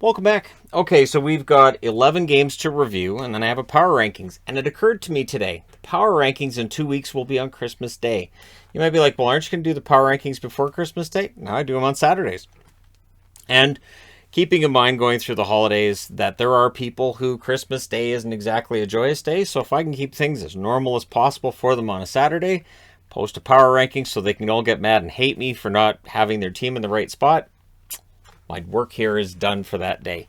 Welcome back. Okay, so we've got 11 games to review, and then I have a power rankings. And it occurred to me today, the power rankings in 2 weeks will be on Christmas Day. You might be like, well, aren't you going to do the power rankings before Christmas Day? No, I do them on Saturdays. And keeping in mind going through the holidays that there are people who Christmas Day isn't exactly a joyous day, so if I can keep things as normal as possible for them on a Saturday, post a power ranking so they can all get mad and hate me for not having their team in the right spot, my work here is done for that day.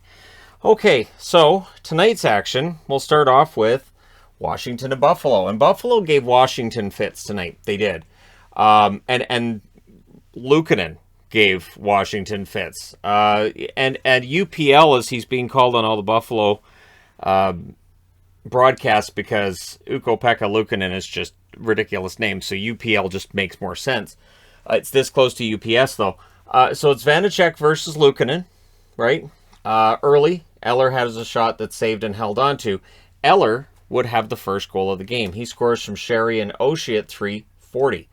Okay, so tonight's action, we'll start off with Washington and Buffalo. And Buffalo gave Washington fits tonight. They did. And Luukkonen gave Washington fits. And UPL, as he's being called on all the Buffalo broadcasts, because Ukko-Pekka Luukkonen is just a ridiculous name, so UPL just makes more sense. It's this close to UPS, though. So it's Vanacek versus Luukkonen, right? Early, Eller has a shot that's saved and held on to. Eller would have the first goal of the game. He scores from Sherry and Oshie at 3:40.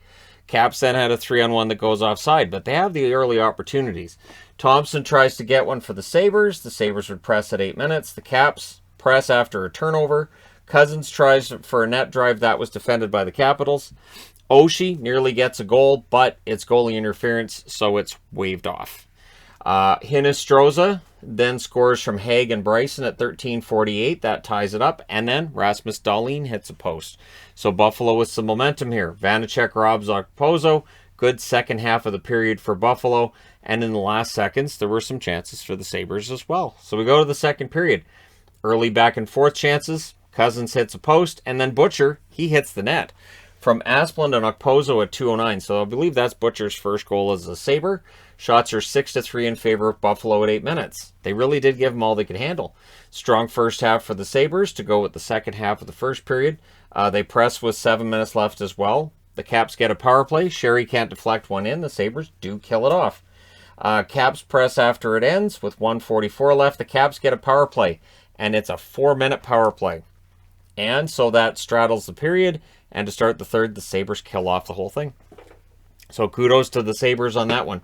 Caps then had a 3-on-1 that goes offside, but they have the early opportunities. Thompson tries to get one for the Sabres. The Sabres would press at 8 minutes. The Caps press after a turnover. Cousins tries for a net drive that was defended by the Capitals. Oshie nearly gets a goal, but it's goalie interference, so it's waved off. Hinostroza then scores from Haig and Bryson at 13:48. That ties it up. And then Rasmus Dahlin hits a post. So Buffalo with some momentum here. Vanacek robs Okposo. Good second half of the period for Buffalo. And in the last seconds, there were some chances for the Sabres as well. So we go to the second period. Early back and forth chances. Cousins hits a post. And then Butcher, he hits the net. From Asplund and Okposo at 2:09. So I believe that's Butcher's first goal as a Sabre. Shots are 6-3 in favor of Buffalo at 8 minutes. They really did give them all they could handle. Strong first half for the Sabres to go with the second half of the first period. They press with 7 minutes left as well. The Caps get a power play. Sherry can't deflect one in. The Sabres do kill it off. Caps press after it ends with 1:44 left. The Caps get a power play, and it's a 4-minute power play. And so that straddles the period. And to start the third, the Sabres kill off the whole thing. So kudos to the Sabres on that one.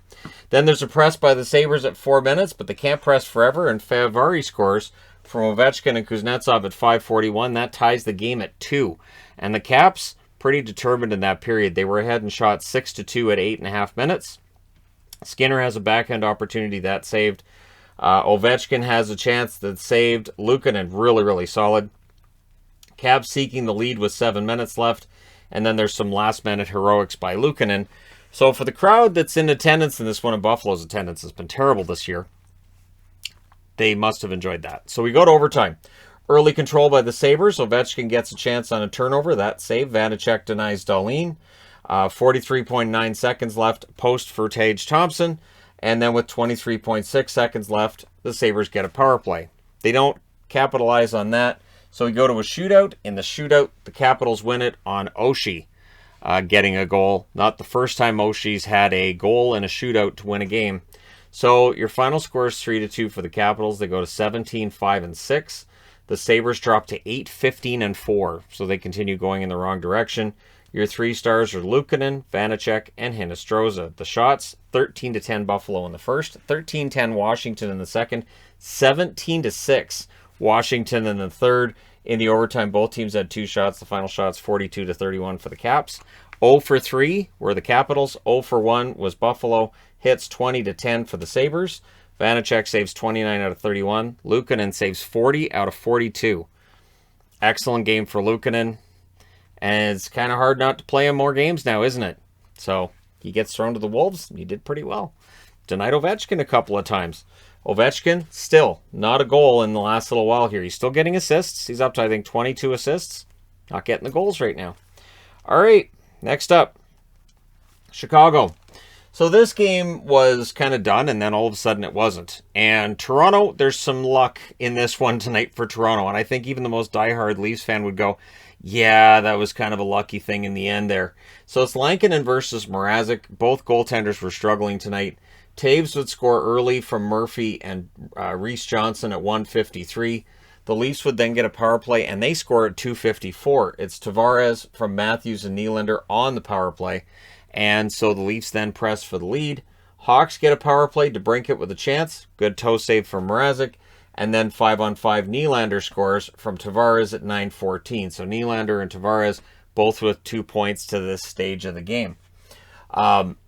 Then there's a press by the Sabres at 4 minutes, but they can't press forever, and PHI-ARI scores from Ovechkin and Kuznetsov at 5:41. That ties the game at 2. And the Caps, pretty determined in that period. They were ahead and shot 6-2 at 8.5 minutes. Skinner has a backhand opportunity that's saved. Ovechkin has a chance that's saved. Luukkonen really, really solid. Caps seeking the lead with 7 minutes left, and then there's some last-minute heroics by Luukkonen. So for the crowd that's in attendance in this one, and Buffalo's attendance has been terrible this year, they must have enjoyed that. So we go to overtime. Early control by the Sabres. Ovechkin gets a chance on a turnover. That save. Vanacek denies Dahlin. 43.9 seconds left. Post for Tage Thompson. And then with 23.6 seconds left, the Sabres get a power play. They don't capitalize on that. So we go to a shootout. In the shootout, the Capitals win it on Oshie getting a goal. Not the first time Oshie's had a goal in a shootout to win a game. So your final score is 3-2 for the Capitals. They go to 17-5-6. The Sabres drop to 8-15-4. So they continue going in the wrong direction. Your 3 stars are Luukkonen, Vanacek, and Hinostroza. The shots, 13-10 Buffalo in the first, 13-10 Washington in the second, 17-6 Washington in the third. In the overtime, both teams had 2 shots. The final shot's 42-31 for the Caps. 0 for 3 were the Capitals. 0 for 1 was Buffalo. Hits 20-10 for the Sabres. Vanacek saves 29 out of 31. Luukkonen saves 40 out of 42. Excellent game for Luukkonen. And it's kind of hard not to play him more games now, isn't it? So he gets thrown to the Wolves. He did pretty well. Denied Ovechkin a couple of times. Ovechkin, still not a goal in the last little while here. He's still getting assists. He's up to, I think, 22 assists. Not getting the goals right now. All right, next up, Chicago. So this game was kind of done, and then all of a sudden it wasn't. And Toronto, there's some luck in this one tonight for Toronto. And I think even the most diehard Leafs fan would go, yeah, that was kind of a lucky thing in the end there. So it's Lankinen versus Mrazek. Both goaltenders were struggling tonight. Taves would score early from Murphy and Reese Johnson at 1:53. The Leafs would then get a power play, and they score at 2:54. It's Tavares from Matthews and Nylander on the power play. And so the Leafs then press for the lead. Hawks get a power play. DeBrincat with a chance. Good toe save from Mrazek. And then 5-on-5 Nylander scores from Tavares at 9:14. So Nylander and Tavares both with 2 points to this stage of the game.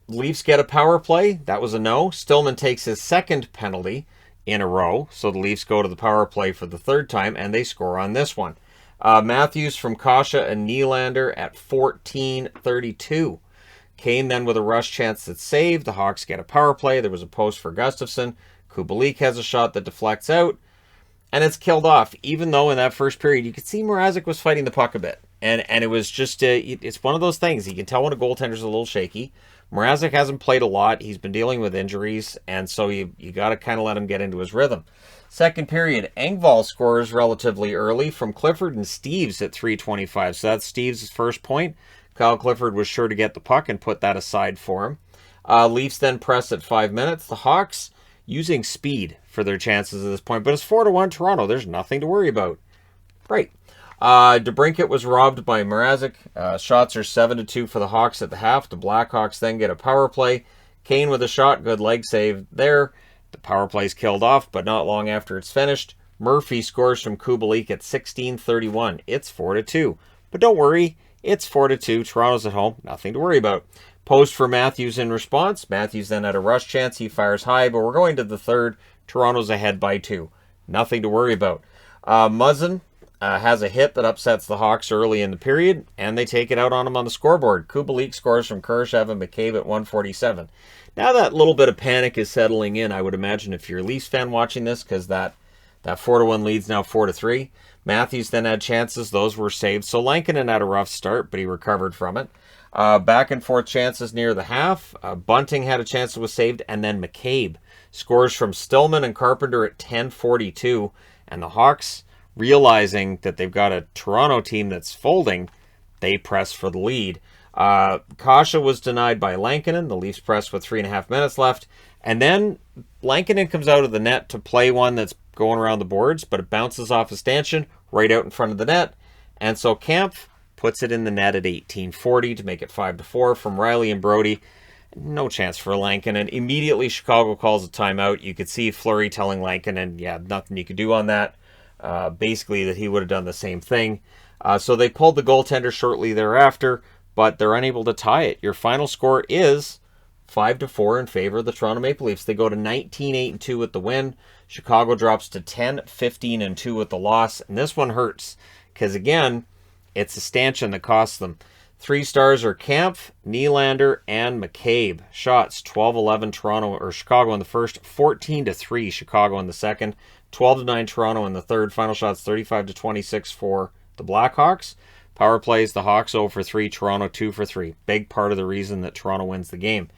Leafs get a power play. That was a no. Stillman takes his second penalty in a row. So the Leafs go to the power play for the third time, and they score on this one. Matthews from Kasha and Nylander at 14:32. Kane then with a rush chance that's saved. The Hawks get a power play. There was a post for Gustafsson. Kubalik has a shot that deflects out, and it's killed off. Even though in that first period, you could see Mrazek was fighting the puck a bit. And it was just, it's one of those things. You can tell when a goaltender's a little shaky. Mrazek hasn't played a lot. He's been dealing with injuries, and so you got to kind of let him get into his rhythm. Second period, Engvall scores relatively early from Clifford and Steeves at 3:25. So that's Steeves' first point. Kyle Clifford was sure to get the puck and put that aside for him. Leafs then press at 5 minutes. The Hawks using speed for their chances at this point, but it's 4-1 Toronto. There's nothing to worry about. Right. DeBrincat was robbed by Mrazek. Shots are 7-2 for the Hawks at the half. The Blackhawks then get a power play. Kane with a shot. Good leg save there. The power play's killed off, but not long after it's finished. Murphy scores from Kubalik at 16:31. It's 4-2. But don't worry. It's 4-2. Toronto's at home. Nothing to worry about. Post for Matthews in response. Matthews then had a rush chance. He fires high, but we're going to the third. Toronto's ahead by 2. Nothing to worry about. Muzzin has a hit that upsets the Hawks early in the period, and they take it out on him on the scoreboard. Kubalik scores from Kurashev and McCabe at 1:47. Now that little bit of panic is settling in, I would imagine, if you're a Leafs fan watching this, because that 4-1 lead's now 4-3. Matthews then had chances. Those were saved. So Lankinen had a rough start, but he recovered from it. Back and forth chances near the half. Bunting had a chance that was saved, and then McCabe scores from Stillman and Carpenter at 10:42. And the Hawks, realizing that they've got a Toronto team that's folding, they press for the lead. Kasha was denied by Lankinen. The Leafs press with 3.5 minutes left. And then Lankinen comes out of the net to play one that's going around the boards, but it bounces off a stanchion right out in front of the net. And so Kampf puts it in the net at 18:40 to make it 5-4 from Riley and Brody. No chance for Lankinen. Immediately, Chicago calls a timeout. You could see Fleury telling Lankinen, yeah, nothing you could do on that. Basically, that he would have done the same thing. So they pulled the goaltender shortly thereafter, but they're unable to tie it. Your final score is 5-4 in favor of the Toronto Maple Leafs. They go to 19-8-2 with the win. Chicago drops to 10-15-2 with the loss. And this one hurts because, again, it's a stanchion that costs them. 3 stars are Kampf, Nylander, and McCabe. Shots 12-11 Toronto or Chicago in the first, 14-3 Chicago in the second, 12-9 Toronto in the third. Final shots 35-26 for the Blackhawks. Power plays, the Hawks 0-3, Toronto 2-3. Big part of the reason that Toronto wins the game.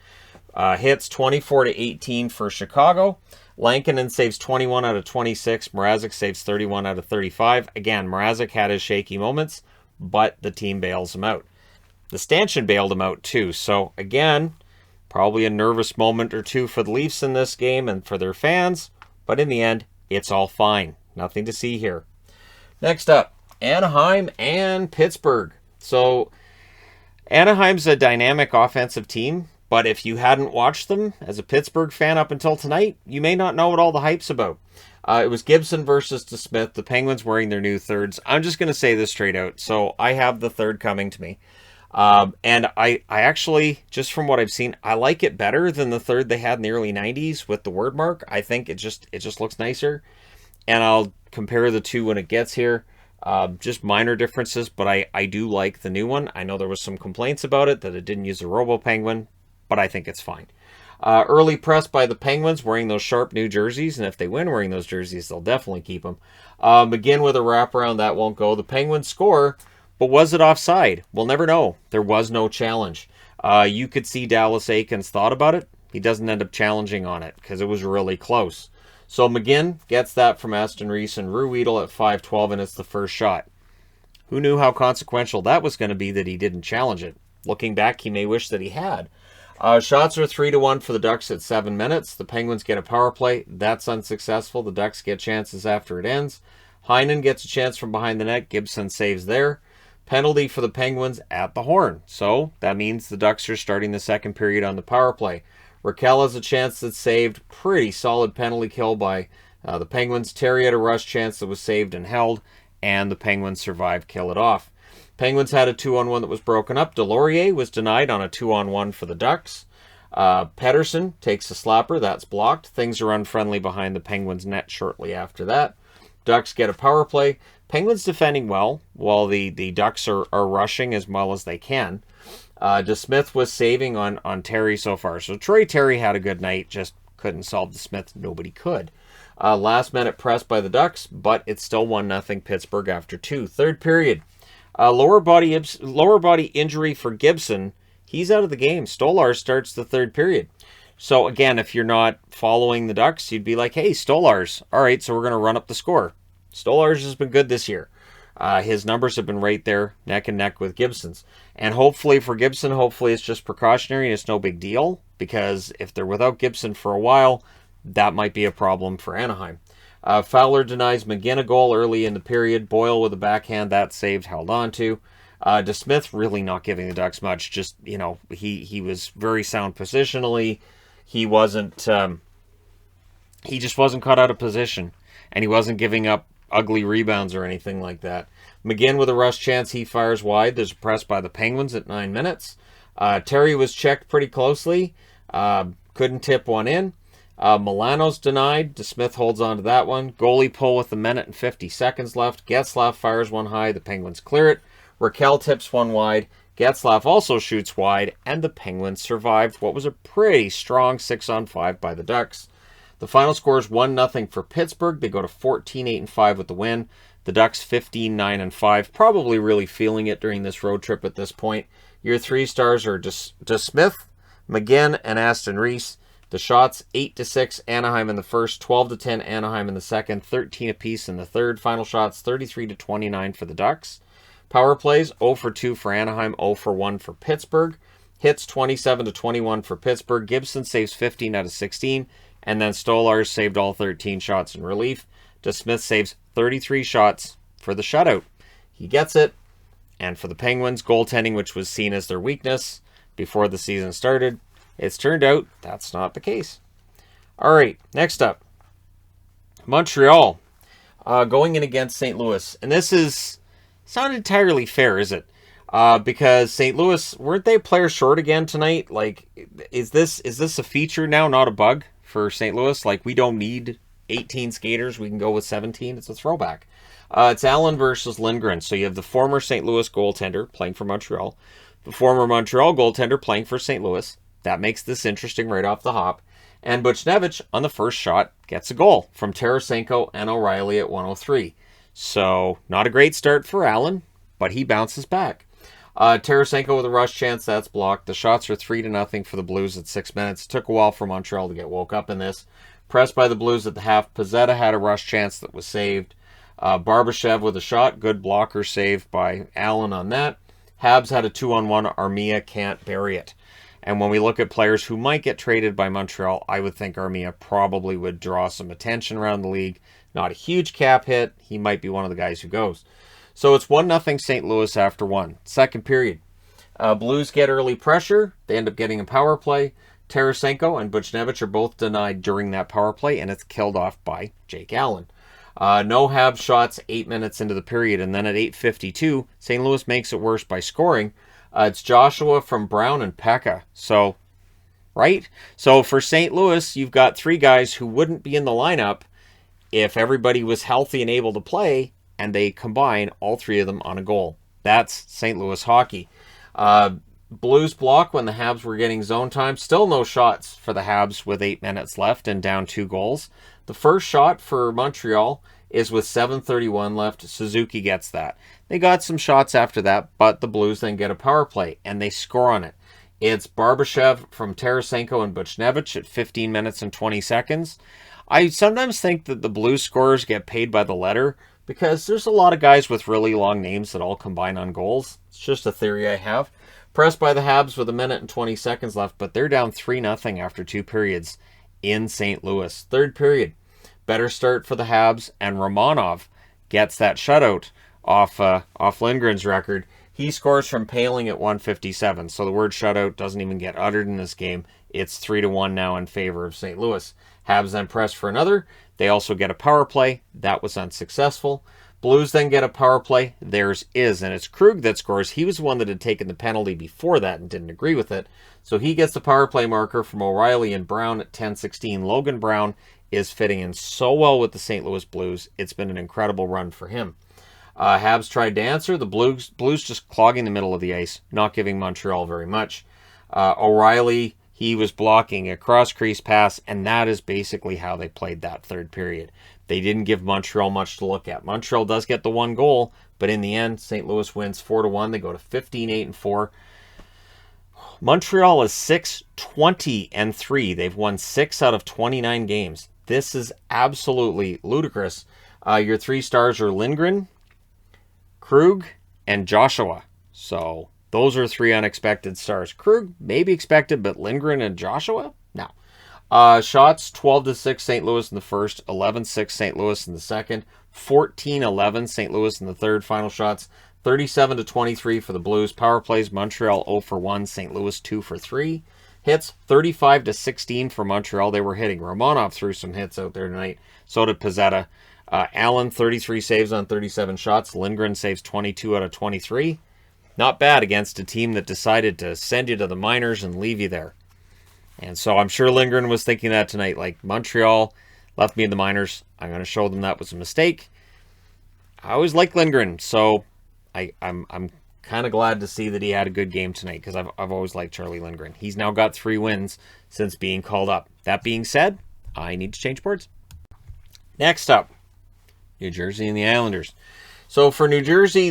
Hits 24-18 for Chicago. Lankinen saves 21 out of 26. Mrazek saves 31 out of 35. Again, Mrazek had his shaky moments, but the team bails him out. The stanchion bailed him out too. So again, probably a nervous moment or two for the Leafs in this game and for their fans. But in the end, it's all fine. Nothing to see here. Next up, Anaheim and Pittsburgh. So Anaheim's a dynamic offensive team, but if you hadn't watched them as a Pittsburgh fan up until tonight, you may not know what all the hype's about. It was Gibson versus DeSmith, the Penguins wearing their new thirds. I'm just going to say this straight out. So I have the third coming to me. And I actually, just from what I've seen, I like it better than the third they had in the early 90s with the word mark. I think it just looks nicer. And I'll compare the two when it gets here. Just minor differences, but I do like the new one. I know there was some complaints about it, that it didn't use a Robo Penguin, but I think it's fine. Early press by the Penguins wearing those sharp new jerseys, and if they win wearing those jerseys, they'll definitely keep them. McGinn with a wraparound, that won't go. The Penguins score, but was it offside? We'll never know. There was no challenge. You could see Dallas Eakins thought about it. He doesn't end up challenging on it because it was really close. So McGinn gets that from Aston Reese and Ruedel at 5:12, and it's the first shot. Who knew how consequential that was going to be that he didn't challenge it? Looking back, he may wish that he had. Shots are 3-1 for the Ducks at 7 minutes. The Penguins get a power play. That's unsuccessful. The Ducks get chances after it ends. Heinen gets a chance from behind the net. Gibson saves there. Penalty for the Penguins at the horn. So that means the Ducks are starting the second period on the power play. Raquel has a chance that's saved. Pretty solid penalty kill by the Penguins. Terry had a rush chance that was saved and held, and the Penguins survived, kill it off. Penguins had a 2-on-1 that was broken up. Delorier was denied on a 2-on-1 for the Ducks. Pettersson takes a slapper. That's blocked. Things are unfriendly behind the Penguins' net shortly after that. Ducks get a power play. Penguins defending well, while the Ducks are rushing as well as they can. DeSmith was saving on Terry so far. So Troy Terry had a good night, just couldn't solve DeSmith. Nobody could. Last minute press by the Ducks, but it's still 1-0 Pittsburgh after 2. Third period. Lower body injury for Gibson. He's out of the game. Stolarz starts the third period. So again, if you're not following the Ducks, you'd be like, hey, Stolarz. All right, so we're going to run up the score. Stolarz has been good this year. His numbers have been right there, neck and neck with Gibson's. And hopefully for Gibson, hopefully it's just precautionary and it's no big deal. Because if they're without Gibson for a while, that might be a problem for Anaheim. Fowler denies McGinn a goal early in the period. Boyle with a backhand, that saved, held on to. DeSmith really not giving the Ducks much. Just, he was very sound positionally. He wasn't, he just wasn't caught out of position. And he wasn't giving up ugly rebounds or anything like that. McGinn with a rush chance, he fires wide. There's a press by the Penguins at 9 minutes. Terry was checked pretty closely. Couldn't tip one in. Milano's denied. DeSmith holds on to that one. Goalie pull with a minute and 50 seconds left. Getzlaf fires one high. The Penguins clear it. Raquel tips one wide. Getzlaf also shoots wide. And the Penguins survived what was a pretty strong 6-on-5 by the Ducks. The final score is 1-0 for Pittsburgh. They go to 14-8-5 with the win. The Ducks 15-9-5. Probably really feeling it during this road trip at this point. Your 3 stars are DeSmith, McGinn, and Aston Reese. The shots, 8-6 Anaheim in the first, 12-10 Anaheim in the second, 13 apiece in the third. Final shots, 33-29 for the Ducks. Power plays, 0-2 for Anaheim, 0-1 for Pittsburgh. Hits, 27-21 for Pittsburgh. Gibson saves 15 out of 16. And then Stolarz saved all 13 shots in relief. DeSmith saves 33 shots for the shutout. He gets it. And for the Penguins, goaltending, which was seen as their weakness before the season started, it's turned out that's not the case. All right, next up. Montreal going in against St. Louis. And this is... it's not entirely fair, is it? Because St. Louis, weren't they a player short again tonight? Like, is this a feature now, not a bug for St. Louis? Like, we don't need 18 skaters. We can go with 17. It's a throwback. It's Allen versus Lindgren. So you have the former St. Louis goaltender playing for Montreal. The former Montreal goaltender playing for St. Louis. That makes this interesting right off the hop. And Buchnevich, on the first shot, gets a goal from Tarasenko and O'Reilly at 1:03. So, not a great start for Allen, but he bounces back. Tarasenko with a rush chance, that's blocked. The shots are 3-0 for the Blues at 6 minutes. It took a while for Montreal to get woke up in this. Pressed by the Blues at the half. Pizzetta had a rush chance that was saved. Barbashev with a shot. Good blocker save by Allen on that. Habs had a 2-on-1. Armia can't bury it. And when we look at players who might get traded by Montreal, I would think Armia probably would draw some attention around the league. Not a huge cap hit. He might be one of the guys who goes. So it's 1-0 St. Louis after 1. Second period. Blues get early pressure. They end up getting a power play. Tarasenko and Buchnevich are both denied during that power play, and it's killed off by Jake Allen. No Habs shots 8 minutes into the period, and then at 8:52, St. Louis makes it worse by scoring. It's Joshua from Brown and Pekka. So, right? So for St. Louis, you've got 3 guys who wouldn't be in the lineup if everybody was healthy and able to play, and they combine all 3 of them on a goal. That's St. Louis hockey. Blues block when the Habs were getting zone time. Still no shots for the Habs with 8 minutes left and down 2 goals. The first shot for Montreal is with 7:31 left. Suzuki gets that. They got some shots after that, but the Blues then get a power play, and they score on it. It's Barbashev from Tarasenko and Buchnevich at 15 minutes and 20 seconds. I sometimes think that the Blues scorers get paid by the letter because there's a lot of guys with really long names that all combine on goals. It's just a theory I have. Pressed by the Habs with a minute and 20 seconds left, but they're down 3-0 after 2 periods in St. Louis. Third period. Better start for the Habs, and Romanov gets that shutout off Lindgren's record. He scores from Paling at 157. So the word shutout doesn't even get uttered in this game. It's 3-1 now in favor of St. Louis. Habs then press for another. They also get a power play. That was unsuccessful. Blues then get a power play. Theirs is, and it's Krug that scores. He was the one that had taken the penalty before that and didn't agree with it. So he gets the power play marker from O'Reilly and Brown at 10:16. Logan Brown is fitting in so well with the St. Louis Blues. It's been an incredible run for him. Habs tried to answer. The Blues just clogging the middle of the ice, not giving Montreal very much. O'Reilly, he was blocking a cross-crease pass, and that is basically how they played that third period. They didn't give Montreal much to look at. Montreal does get the one goal, but in the end, St. Louis wins 4-1. They go to 15-8-4. Montreal is 6-20-3. They've won 6 out of 29 games. This is absolutely ludicrous. Your 3 stars are Lindgren, Krug, and Joshua. So those are 3 unexpected stars. Krug, maybe expected, but Lindgren and Joshua? No. Shots, 12-6 St. Louis in the first, 11-6 St. Louis in the second, 14-11 St. Louis in the third. Final shots, 37-23 for the Blues. Power plays, Montreal 0-1, St. Louis 2-3. Hits, 35-16 for Montreal. They were hitting. Romanov threw some hits out there tonight. So did Pizzetta. Allen, 33 saves on 37 shots. Lindgren saves 22 out of 23. Not bad against a team that decided to send you to the minors and leave you there. And so I'm sure Lindgren was thinking that tonight. Like, Montreal left me in the minors. I'm going to show them that was a mistake. I always liked Lindgren, so I'm kind of glad to see that he had a good game tonight, because I've always liked Charlie Lindgren. He's now got 3 wins since being called up. That being said, I need to change boards. Next up, New Jersey and the Islanders. So for New Jersey,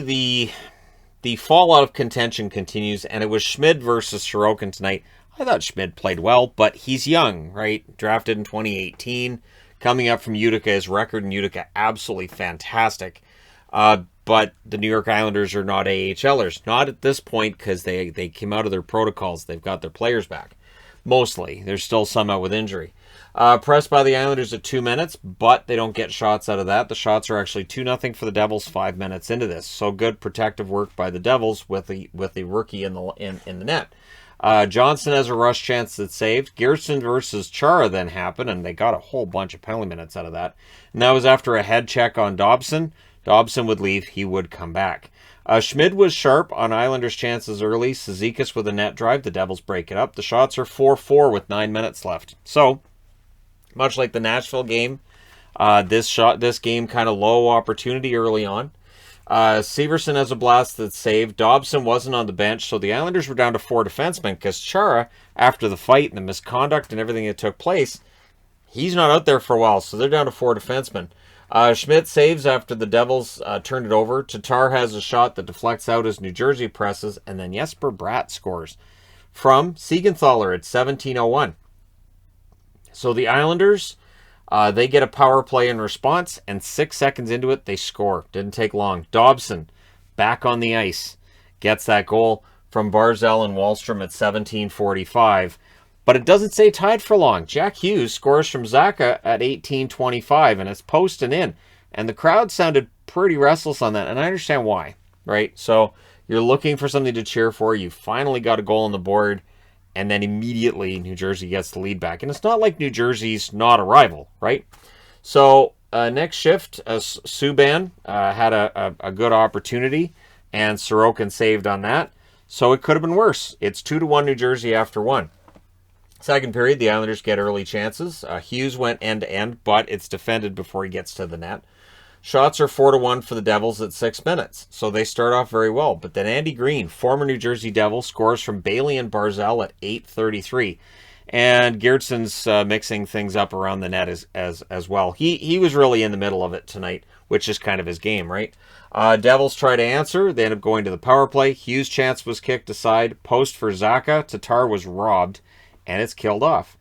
the fallout of contention continues, and it was Schmid versus Sorokin tonight. I thought Schmid played well, but he's young, right? Drafted in 2018, coming up from Utica. His record in Utica, absolutely fantastic. But the New York Islanders are not AHLers. Not at this point, because they came out of their protocols. They've got their players back. Mostly. There's still some out with injury. Pressed by the Islanders at 2 minutes, but they don't get shots out of that. The shots are actually 2-0 for the Devils 5 minutes into this. So good protective work by the Devils with the rookie in the net. Johnson has a rush chance that's saved. Geertsen versus Chara then happened, and they got a whole bunch of penalty minutes out of that. And that was after a head check on Dobson. Dobson would leave. He would come back. Schmid was sharp on Islanders' chances early. Cizikas with a net drive. The Devils break it up. The shots are 4-4 with 9 minutes left. So, much like the Nashville game, this game kind of low opportunity early on. Severson has a blast that's saved. Dobson wasn't on the bench, so the Islanders were down to 4 defensemen, because Chara, after the fight and the misconduct and everything that took place, he's not out there for a while, so they're down to 4 defensemen. Schmidt saves after the Devils turned it over. Tatar has a shot that deflects out as New Jersey presses, and then Jesper Bratt scores from Siegenthaler at 17:01. So the Islanders, they get a power play in response, and 6 seconds into it, they score. Didn't take long. Dobson, back on the ice, gets that goal from Barzal and Wallstrom at 17:45. But it doesn't stay tied for long. Jack Hughes scores from Zacha at 18:25, and it's posted in. And the crowd sounded pretty restless on that, and I understand why, right? So you're looking for something to cheer for. You finally got a goal on the board, and then immediately New Jersey gets the lead back. And it's not like New Jersey's not a rival, right? So next shift, Subban had a good opportunity, and Sorokin saved on that. So it could have been worse. It's 2-1 New Jersey after 1. Second period, the Islanders get early chances. Hughes went end-to-end, but it's defended before he gets to the net. Shots are 4-1 for the Devils at 6 minutes, so they start off very well. But then Andy Green, former New Jersey Devil, scores from Bailey and Barzal at 8:33. And Geertsen's mixing things up around the net as well. He was really in the middle of it tonight, which is kind of his game, right? Devils try to answer. They end up going to the power play. Hughes' chance was kicked aside. Post for Zacha. Tatar was robbed, and it's killed off.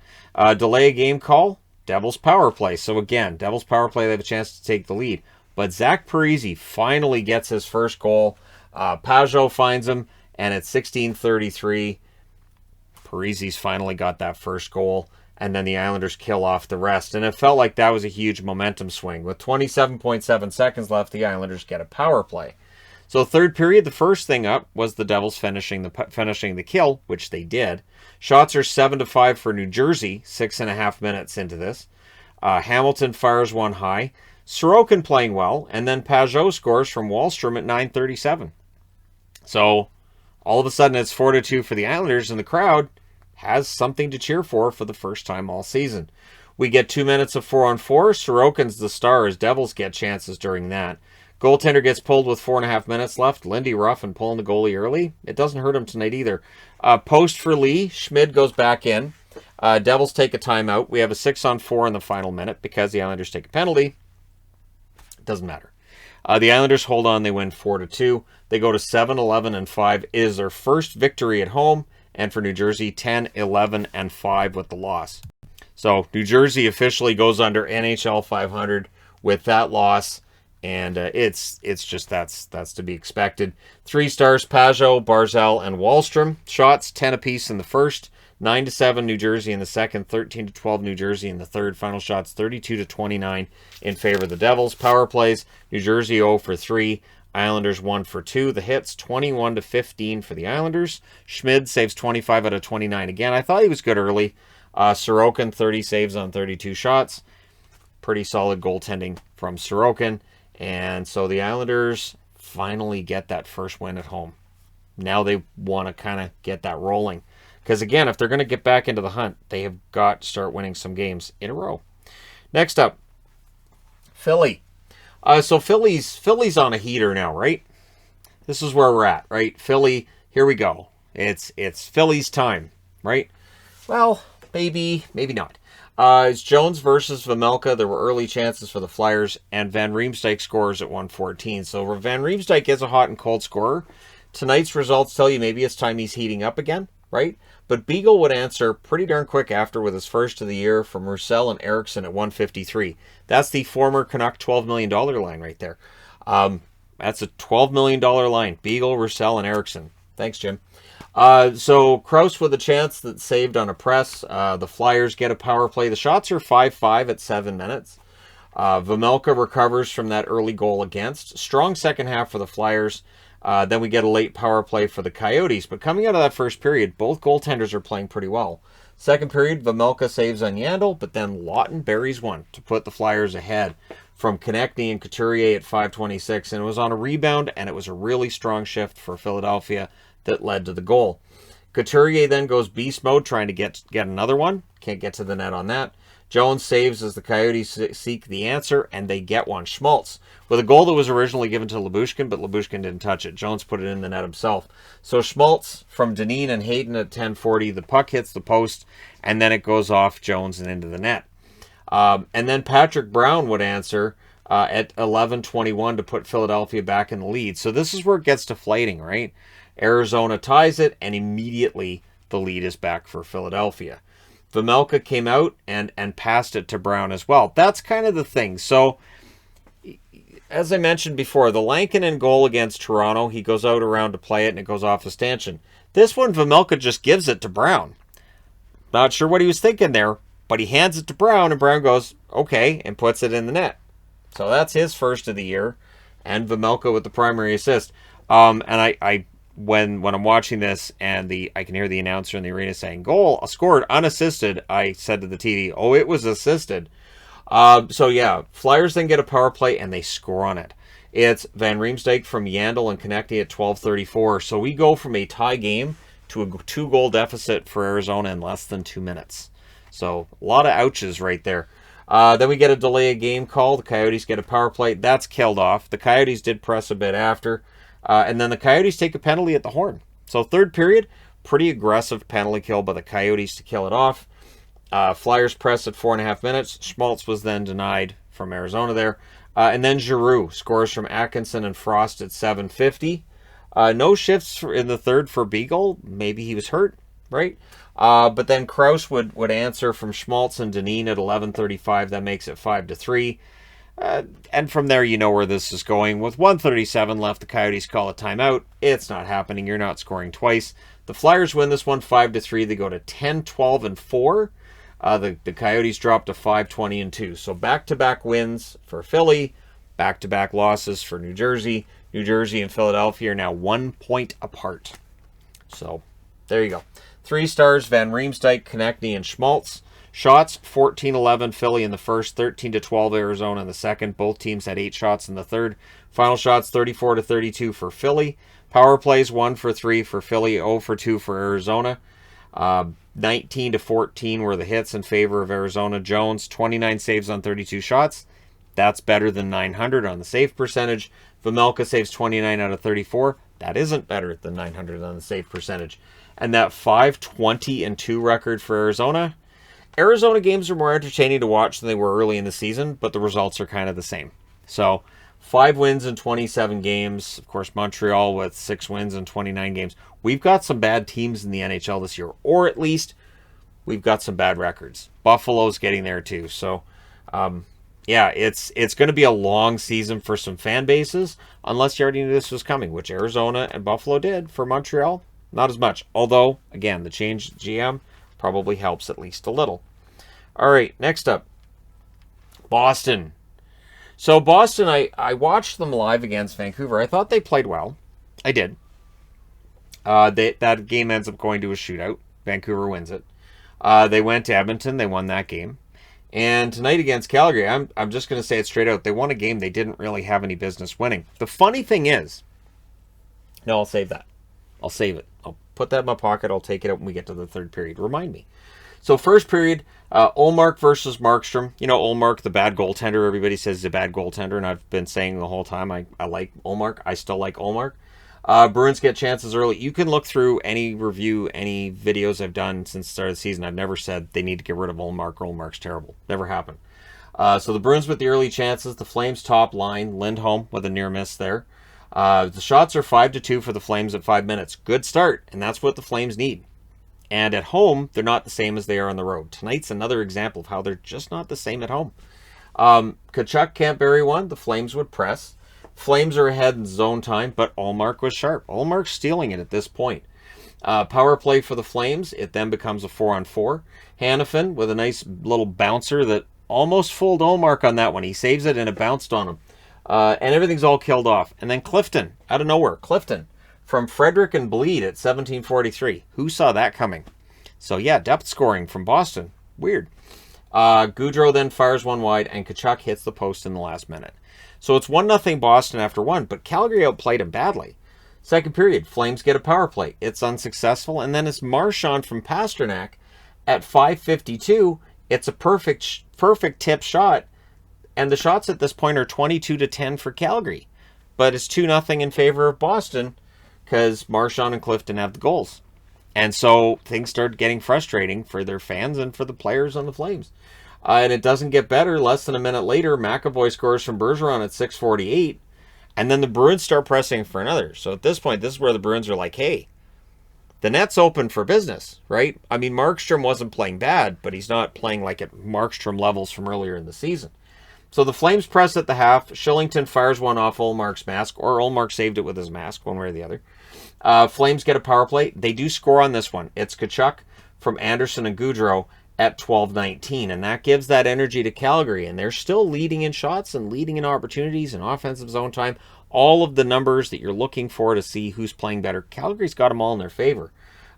Delay game call, Devils power play. So again, Devils power play, they have a chance to take the lead. But Zach Parise finally gets his first goal. Pajot finds him, and at 16:33, Parise's finally got that first goal, and then the Islanders kill off the rest. And it felt like that was a huge momentum swing. With 27.7 seconds left, the Islanders get a power play. So third period, the first thing up was the Devils finishing the kill, which they did. Shots are 7-5 for New Jersey, 6.5 minutes into this. Hamilton fires one high. Sorokin playing well, and then Pajot scores from Wahlstrom at 9:37. So all of a sudden it's 4-2 for the Islanders, and the crowd has something to cheer for the first time all season. We get 2 minutes of 4-on-4. Sorokin's the star as Devils get chances during that. Goaltender gets pulled with 4.5 minutes left. Lindy Ruffin pulling the goalie early. It doesn't hurt him tonight either. Post for Lee. Schmid goes back in. Devils take a timeout. We have a 6-on-4 in the final minute because the Islanders take a penalty. It doesn't matter. The Islanders hold on. They win 4-2. They go to 7-11-5. It is their first victory at home. And for New Jersey, 10-11-5 with the loss. So New Jersey officially goes under NHL 500 with that loss. And it's just that's to be expected. 3 stars: Pajot, Barzal, and Wahlstrom. Shots 10 apiece in the first, 9-7 New Jersey in the second, 13-12 New Jersey in the third. Final shots 32-29 in favor of the Devils. Power plays: New Jersey 0 for 3, Islanders 1 for 2. The hits 21-15 for the Islanders. Schmid saves 25 out of 29 again. I thought he was good early. Sorokin 30 saves on 32 shots. Pretty solid goaltending from Sorokin. And so the Islanders finally get that first win at home. Now they want to kind of get that rolling. Because again, if they're going to get back into the hunt, they have got to start winning some games in a row. Next up, Philly. So Philly's on a heater now, right? This is where we're at, right? Philly, here we go. It's Philly's time, right? Well, maybe not. It's Jones versus Vejmelka. There were early chances for the Flyers, and Van Riemsdyk scores at 1:14. So Van Riemsdyk is a hot and cold scorer. Tonight's results tell you maybe it's time he's heating up again, right? But Beagle would answer pretty darn quick after with his first of the year from Roussel and Eriksson at 1:53. That's the former Canuck $12 million line right there. That's a $12 million line. Beagle, Roussel, and Eriksson. Thanks, Jim. So Krause with a chance that's saved on a press. The Flyers get a power play. The shots are 5-5 at 7 minutes. Vejmelka recovers from that early goal against. Strong second half for the Flyers. Then we get a late power play for the Coyotes. But coming out of that first period, both goaltenders are playing pretty well. Second period, Vejmelka saves on Yandel, but then Lawton buries one to put the Flyers ahead from Konechny and Couturier at 5:26. And it was on a rebound, and it was a really strong shift for Philadelphia that led to the goal. Couturier then goes beast mode trying to get another one. Can't get to the net on that. Jones saves as the Coyotes seek the answer, and they get one. Schmaltz with a goal that was originally given to Lyubushkin, but Lyubushkin didn't touch it. Jones put it in the net himself. So Schmaltz from Dineen and Hayden at 10:40. The puck hits the post, and then it goes off Jones and into the net. And then Patrick Brown would answer at 11:21 to put Philadelphia back in the lead. So this is where it gets deflating, right? Arizona ties it, and immediately the lead is back for Philadelphia. Vejmelka came out and passed it to Brown as well. That's kind of the thing. So, as I mentioned before, the Lankinen goal against Toronto, he goes out around to play it, and it goes off a stanchion. This one, Vejmelka just gives it to Brown. Not sure what he was thinking there, but he hands it to Brown, and Brown goes, okay, and puts it in the net. So that's his first of the year, and Vejmelka with the primary assist. And I when I'm watching this and I can hear the announcer in the arena saying goal scored unassisted, I said to the TV, oh, it was assisted. So yeah, Flyers then get a power play and they score on it. It's Van Riemsdyk from Yandel and Konechny at 12:34. So we go from a tie game to a 2-goal deficit for Arizona in less than 2 minutes. So a lot of ouches right there. Then we get a delay of game call. The Coyotes get a power play. That's killed off. The Coyotes did press a bit after. And then the Coyotes take a penalty at the horn. So third period, pretty aggressive penalty kill by the Coyotes to kill it off. Flyers press at 4.5 minutes. Schmaltz was then denied from Arizona there. And then Giroux scores from Atkinson and Frost at 7:50. No shifts in the third for Beagle. Maybe he was hurt, right? But then Krause would answer from Schmaltz and Dineen at 11:35. That makes it 5-3. And from there, you know where this is going. With 1:37 left, the Coyotes call a timeout. It's not happening. You're not scoring twice. The Flyers win this one 5-3. They go to 10-12-4. The Coyotes drop to 5-20-2. So back-to-back wins for Philly, back-to-back losses for New Jersey. New Jersey and Philadelphia are now 1 point apart. So, there you go. 3 stars, Van Riemsdyk, Konechny, and Schmaltz. Shots, 14-11 Philly in the first, 13-12 Arizona in the second. Both teams had 8 shots in the third. Final shots, 34-32 for Philly. Power plays, 1 for 3 for Philly, 0 for 2 for Arizona. 19-14 were the hits in favor of Arizona. Jones, 29 saves on 32 shots. That's better than .900 on the save percentage. Vejmelka saves 29 out of 34. That isn't better than .900 on the save percentage. And that 5-20-2 record for Arizona. Arizona games are more entertaining to watch than they were early in the season, but the results are kind of the same. So, 5 wins in 27 games. Of course, Montreal with 6 wins in 29 games. We've got some bad teams in the NHL this year, or at least we've got some bad records. Buffalo's getting there too. So, yeah, it's going to be a long season for some fan bases, unless you already knew this was coming, which Arizona and Buffalo did. For Montreal, not as much. Although, again, the change GM probably helps at least a little. All right, next up, Boston. So Boston, I watched them live against Vancouver. I thought they played well. I did. That game ends up going to a shootout. Vancouver wins it. They went to Edmonton. They won that game. And tonight against Calgary, I'm just going to say it straight out. They won a game they didn't really have any business winning. The funny thing is, no, I'll save that. I'll save it. I'll put that in my pocket. I'll take it out when we get to the third period. Remind me. So first period, Ullmark versus Markstrom. You know, Ullmark, the bad goaltender. Everybody says he's a bad goaltender, and I've been saying the whole time I like Ullmark. I still like Ullmark. Bruins get chances early. You can look through any review, any videos I've done since the start of the season. I've never said they need to get rid of Ullmark or Ullmark's terrible. Never happened. So the Bruins with the early chances. The Flames top line. Lindholm with a near miss there. The shots are 5-2 for the Flames at 5 minutes. Good start, and that's what the Flames need. And at home, they're not the same as they are on the road. Tonight's another example of how they're just not the same at home. Tkachuk can't bury one. The Flames would press. Flames are ahead in zone time, but Ullmark was sharp. Ullmark's stealing it at this point. Power play for the Flames. It then becomes a 4-on-4. Hanifin with a nice little bouncer that almost fooled Ullmark on that one. He saves it and it bounced on him. And everything's all killed off. And then Clifton, out of nowhere. Clifton from Frederick and Bleed at 17:43. Who saw that coming? So yeah, depth scoring from Boston. Weird. Gaudreau then fires one wide, and Tkachuk hits the post in the last minute. So it's 1-0 Boston after 1, but Calgary outplayed him badly. Second period, Flames get a power play. It's unsuccessful, and then it's Marchand from Pasternak at 5:52. It's a perfect tip shot, and the shots at this point are 22-10 for Calgary. But it's 2-0 in favor of Boston because Marchand and Clifton have the goals. And so things start getting frustrating for their fans and for the players on the Flames. And it doesn't get better. Less than a minute later, McAvoy scores from Bergeron at 6:48. And then the Bruins start pressing for another. So at this point, this is where the Bruins are like, hey, the net's open for business, right? I mean, Markstrom wasn't playing bad, but he's not playing like at Markstrom levels from earlier in the season. So the Flames press at the half. Shillington fires one off Ullmark's mask, or Ullmark saved it with his mask, one way or the other. Flames get a power play. They do score on this one. It's Tkachuk from Anderson and Gaudreau at 12:19, and that gives that energy to Calgary, and they're still leading in shots and leading in opportunities and offensive zone time. All of the numbers that you're looking for to see who's playing better, Calgary's got them all in their favor.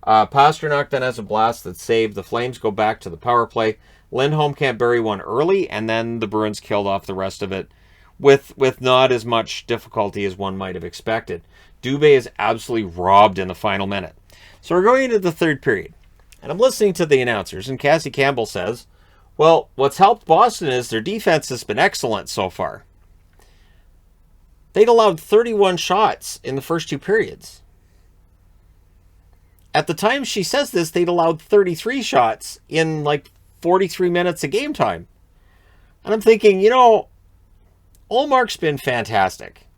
Pasternak then has a blast that's saved. The Flames go back to the power play. Lindholm can't bury one early, and then the Bruins killed off the rest of it with not as much difficulty as one might have expected. Dubé is absolutely robbed in the final minute. So we're going into the third period. And I'm listening to the announcers, and Cassie Campbell says, well, what's helped Boston is their defense has been excellent so far. They'd allowed 31 shots in the first 2 periods. At the time she says this, they'd allowed 33 shots in like 43 minutes of game time. And I'm thinking, Ullmark's been fantastic.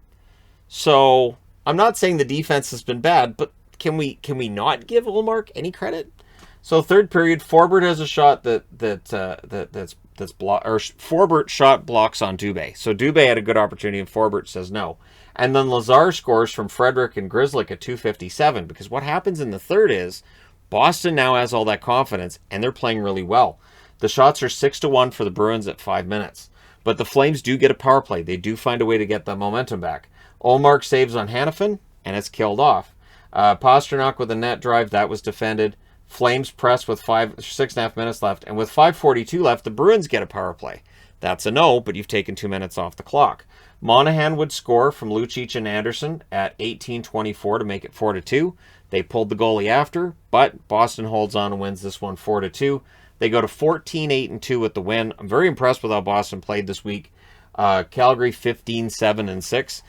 So I'm not saying the defense has been bad, but can we not give Ullmark any credit? So third period, Forbort has a shot that's blocked, or Forbort shot blocks on Dubé. So Dubé had a good opportunity, and Forbort says no. And then Lazar scores from Frederick and Grzelcyk at 2:57, because what happens in the third is Boston now has all that confidence, and they're playing really well. The shots are 6-1 for the Bruins at 5 minutes. But the Flames do get a power play. They do find a way to get the momentum back. Olmark saves on Hannafin, and it's killed off. Pasternak with a net drive, that was defended. Flames press with 6.5 minutes left, and with 5:42 left, the Bruins get a power play. That's a no, but you've taken 2 minutes off the clock. Monahan would score from Lucic and Anderson at 18:24 to make it 4-2. They pulled the goalie after, but Boston holds on and wins this one 4-2. They go to 14-8-2 with the win. I'm very impressed with how Boston played this week. Calgary 15-7-6.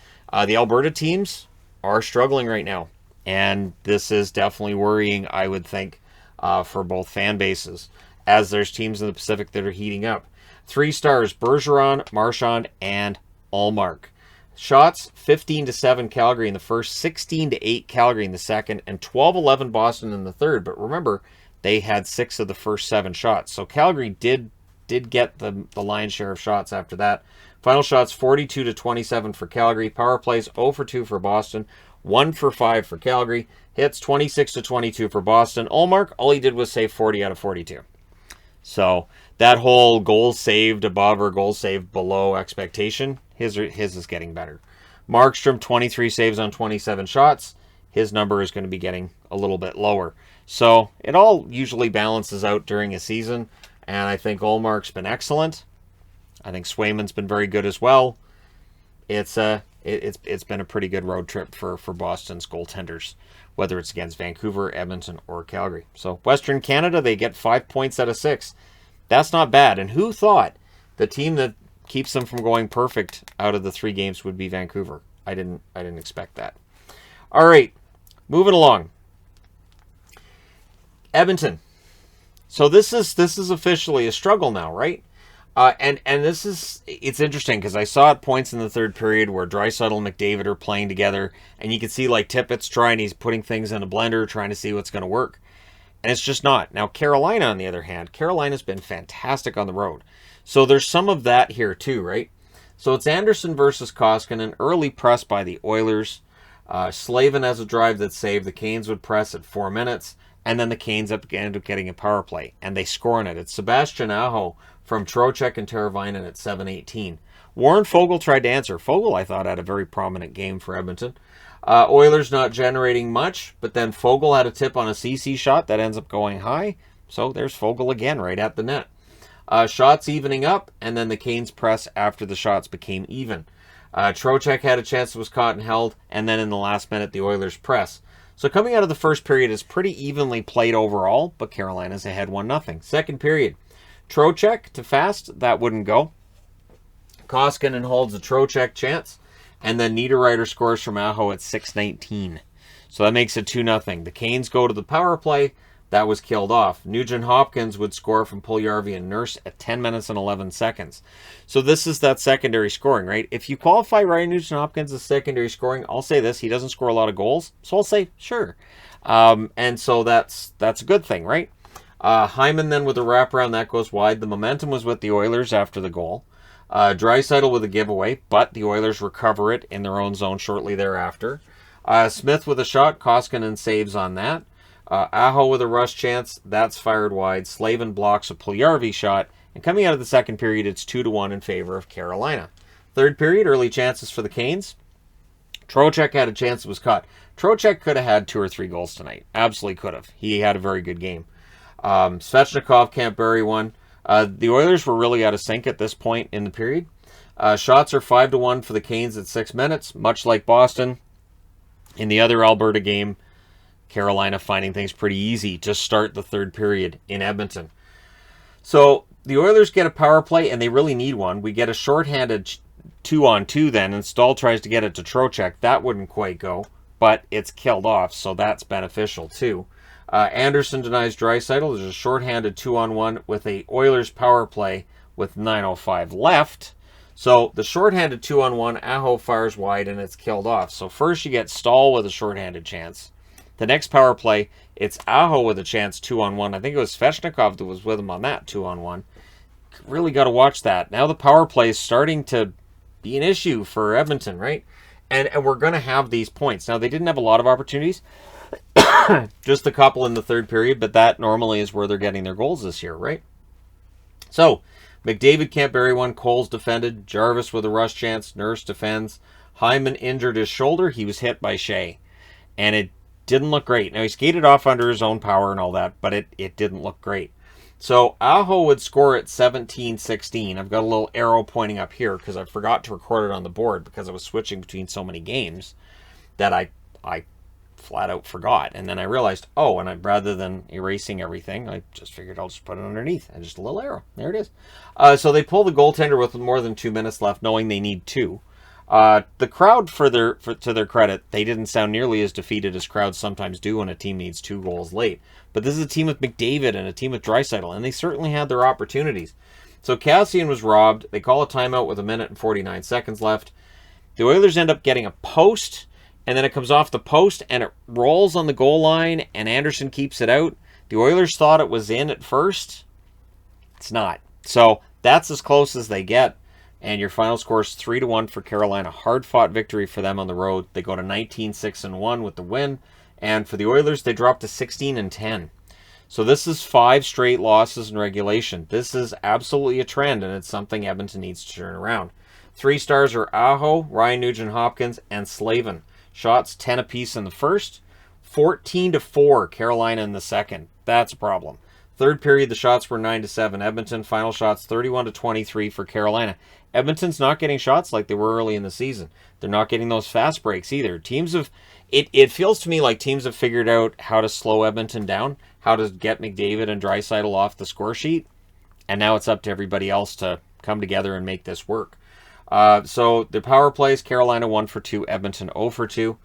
The Alberta teams are struggling right now, and this is definitely worrying, I would think, for both fan bases, as there's teams in the Pacific that are heating up. 3 stars, Bergeron, Marchand, and Ullmark. Shots, 15-7 Calgary in the first, 16-8 Calgary in the second, and 12-11 Boston in the third. But remember, they had 6 of the first 7 shots. So Calgary did get the lion's share of shots after that. Final shots, 42-27 for Calgary. Power plays, 0-2 for Boston, 1-5 for Calgary. Hits, 26-22 for Boston. Ullmark, all he did was save 40 out of 42. So that whole goals saved above or goals saved below expectation, his is getting better. Markstrom, 23 saves on 27 shots. His number is going to be getting a little bit lower. So it all usually balances out during a season, and I think Ullmark's been excellent. I think Swayman's been very good as well. It's been a pretty good road trip for Boston's goaltenders, whether it's against Vancouver, Edmonton, or Calgary. So Western Canada, they get 5 points out of 6. That's not bad. And who thought the team that keeps them from going perfect out of the 3 games would be Vancouver? I didn't expect that. All right, moving along. Edmonton. So this is officially a struggle now, right? And it's interesting because I saw at points in the third period where Draisaitl and McDavid are playing together, and you can see like Tippett's he's putting things in a blender, trying to see what's going to work. And it's just not. Now, Carolina, on the other hand, Carolina's been fantastic on the road. So there's some of that here too, right? So it's Anderson versus Koskinen, early press by the Oilers. Slavin has a drive that's saved. The Canes would press at 4 minutes, and then the Canes end up getting a power play, and they score on it. It's Sebastian Aho from Trocheck and Teravainen at 7:18. Warren Foegele tried to answer. Foegele, I thought, had a very prominent game for Edmonton. Oilers not generating much, but then Foegele had a tip on a CC shot that ends up going high. So there's Foegele again right at the net. Shots evening up, and then the Canes press after the shots became even. Trocheck had a chance that was caught and held, and then in the last minute, the Oilers press. So coming out of the first period is pretty evenly played overall, but Carolina's ahead 1-0. Second period, Trocheck to fast, that wouldn't go. Koskinen holds a Trocheck chance, and then Niederreiter scores from Aho at 6:19. So that makes it 2-0. The Canes go to the power play. That was killed off. Nugent-Hopkins would score from Puljujarvi and Nurse at 10 minutes and 11 seconds. So this is that secondary scoring, right? If you qualify Ryan Nugent-Hopkins as secondary scoring, I'll say this. He doesn't score a lot of goals, so I'll say sure. And so that's a good thing, right? Hyman then with a wraparound, that goes wide. The momentum was with the Oilers after the goal. Draisaitl with a giveaway, but the Oilers recover it in their own zone shortly thereafter. Smith with a shot, Koskinen saves on that. Aho with a rush chance, that's fired wide. Slavin blocks a Puljujarvi shot, and coming out of the second period, it's 2-1 in favor of Carolina. Third period, early chances for the Canes. Trocheck had a chance that was caught. Trocheck could have had 2 or 3 goals tonight. Absolutely could have. He had a very good game. Svechnikov can't bury one. The Oilers were really out of sync at this point in the period. Shots are 5-1 for the Canes at 6 minutes, much like Boston. In the other Alberta game, Carolina finding things pretty easy to start the third period in Edmonton. So the Oilers get a power play, and they really need one. We get a shorthanded 2-on-2 then, and Stahl tries to get it to Trocheck. That wouldn't quite go, but it's killed off, so that's beneficial too. Anderson denies Draisaitl. There's a shorthanded 2-on-1 with a Oilers power play with 9:05 left. So the shorthanded 2-on-1, Aho fires wide, and it's killed off. So first you get Stahl with a shorthanded chance. The next power play, it's Aho with a chance 2-on-1. I think it was Svechnikov that was with him on that 2-on-1. Really got to watch that. Now the power play is starting to be an issue for Edmonton, right? And we're going to have these points. Now they didn't have a lot of opportunities. Just a couple in the third period, but that normally is where they're getting their goals this year, right? So, McDavid can't bury one. Cole's defended. Jarvis with a rush chance. Nurse defends. Hyman injured his shoulder. He was hit by Shea. And it didn't look great. Now, he skated off under his own power and all that, but it didn't look great. So Aho would score at 17-16. I've got a little arrow pointing up here because I forgot to record it on the board because I was switching between so many games that I flat out forgot. And then I realized, oh, and rather than erasing everything, I just figured I'll just put it underneath. And just a little arrow. There it is. So they pull the goaltender with more than 2 minutes left, knowing they need 2. The crowd, to their credit, they didn't sound nearly as defeated as crowds sometimes do when a team needs 2 goals late. But this is a team with McDavid and a team with Draisaitl, and they certainly had their opportunities. So Cassian was robbed. They call a timeout with 1 minute and 49 seconds left. The Oilers end up getting a post, and then it comes off the post, and it rolls on the goal line, and Anderson keeps it out. The Oilers thought it was in at first. It's not. So that's as close as they get. And your final score is 3-1 for Carolina. Hard-fought victory for them on the road. They go to 19-6-1 with the win. And for the Oilers, they drop to 16-10. So this is 5 straight losses in regulation. This is absolutely a trend, and it's something Edmonton needs to turn around. 3 stars are Aho, Ryan Nugent-Hopkins, and Slavin. Shots 10 apiece in the first. 14-4 Carolina in the second. That's a problem. Third period, the shots were 9-7 Edmonton. Final shots 31-23 for Carolina. Edmonton's not getting shots like they were early in the season. They're not getting those fast breaks either. It feels to me like teams have figured out how to slow Edmonton down, how to get McDavid and Draisaitl off the score sheet, and now it's up to everybody else to come together and make this work. So the power plays, Carolina 1 for 2, Edmonton 0 for 2.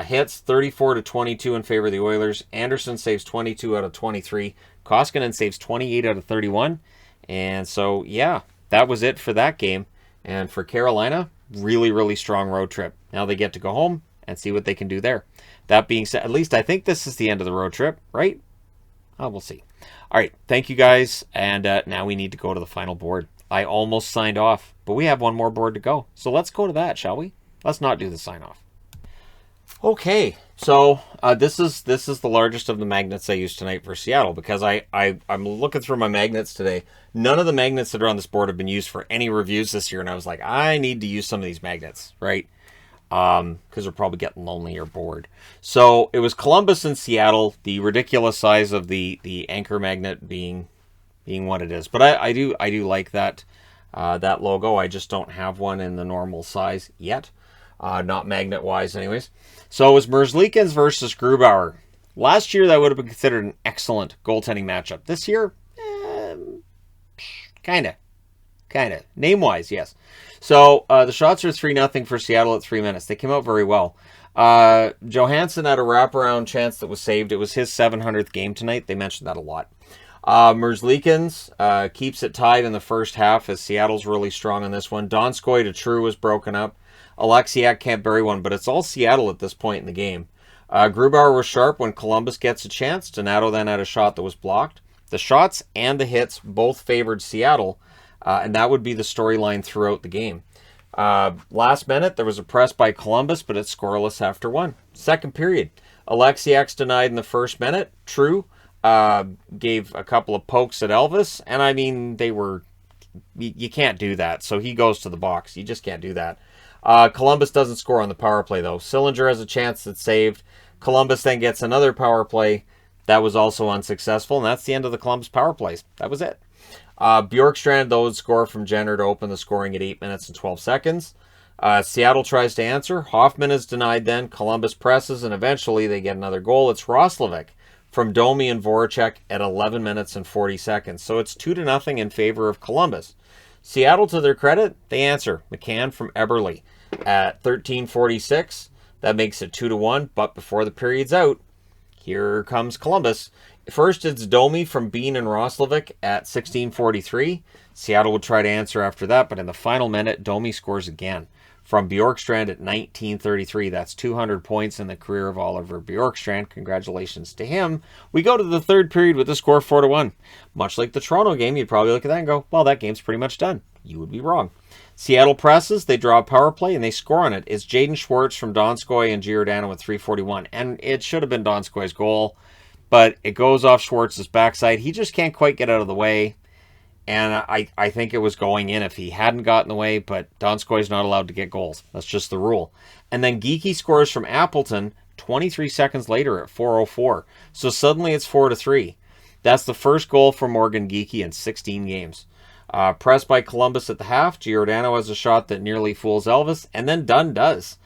Hits 34-22 in favor of the Oilers. Anderson saves 22 out of 23. Koskinen saves 28 out of 31. And so, yeah, that was it for that game. And for Carolina, really, really strong road trip. Now they get to go home and see what they can do there. That being said, at least I think this is the end of the road trip, right? Oh, we'll see. All right, thank you guys. And now we need to go to the final board. I almost signed off, but we have one more board to go. So let's go to that, shall we? Let's not do the sign off. Okay, so this is the largest of the magnets I used tonight for Seattle because I'm looking through my magnets today. None of the magnets that are on this board have been used for any reviews this year, and I was like, I need to use some of these magnets, right? Because they're probably getting lonely or bored. So it was Columbus and Seattle, the ridiculous size of the anchor magnet being what it is. But I do like that logo. I just don't have one in the normal size yet. Not magnet-wise anyways. So it was Merzlikins versus Grubauer. Last year, that would have been considered an excellent goaltending matchup. This year, kind of. Name-wise, yes. So the shots are 3-0 for Seattle at 3 minutes. They came out very well. Johansson had a wraparound chance that was saved. It was his 700th game tonight. They mentioned that a lot. Merzlikins keeps it tied in the first half as Seattle's really strong on this one. Donskoy to True was broken up. Alexiak can't bury one, but it's all Seattle at this point in the game. Grubauer was sharp when Columbus gets a chance. Donato then had a shot that was blocked. The shots and the hits both favored Seattle, and that would be the storyline throughout the game. Last minute, there was a press by Columbus, but it's scoreless after 1. Second period, Alexiak's denied in the first minute. True gave a couple of pokes at Elvis, and I mean, you can't do that, so he goes to the box. You just can't do that. Columbus doesn't score on the power play, though. Sillinger has a chance that's saved. Columbus then gets another power play. That was also unsuccessful, and that's the end of the Columbus power plays. That was it. Bjorkstrand, though, would score from Jenner to open the scoring at 8 minutes and 12 seconds. Seattle tries to answer. Hoffman is denied then. Columbus presses, and eventually they get another goal. It's Roslovic from Domi and Voracek at 11 minutes and 40 seconds. So it's 2-0 in favor of Columbus. Seattle, to their credit, they answer. McCann from Eberle at 13:46. That makes it 2-1, but before the period's out, here comes Columbus. First, it's Domi from Bean and Roslovic at 16:43. Seattle would try to answer after that, but in the final minute, Domi scores again from Bjorkstrand at 19:33. That's 200 points in the career of Oliver Bjorkstrand. Congratulations to him. We go to the third period with the score 4-1. Much like the Toronto game, you'd probably look at that and go, well, that game's pretty much done. You would be wrong. Seattle presses, they draw a power play, and they score on it. It's Jaden Schwartz from Donskoy and Giordano at 3:41. And it should have been Donskoy's goal, but it goes off Schwartz's backside. He just can't quite get out of the way. And I think it was going in if he hadn't gotten away, but Donskoy's not allowed to get goals. That's just the rule. And then Geekie scores from Appleton 23 seconds later at 4:04. So suddenly it's 4-3. That's the first goal for Morgan Geekie in 16 games. Pressed by Columbus at the half, Giordano has a shot that nearly fools Elvis, and then Dunn does.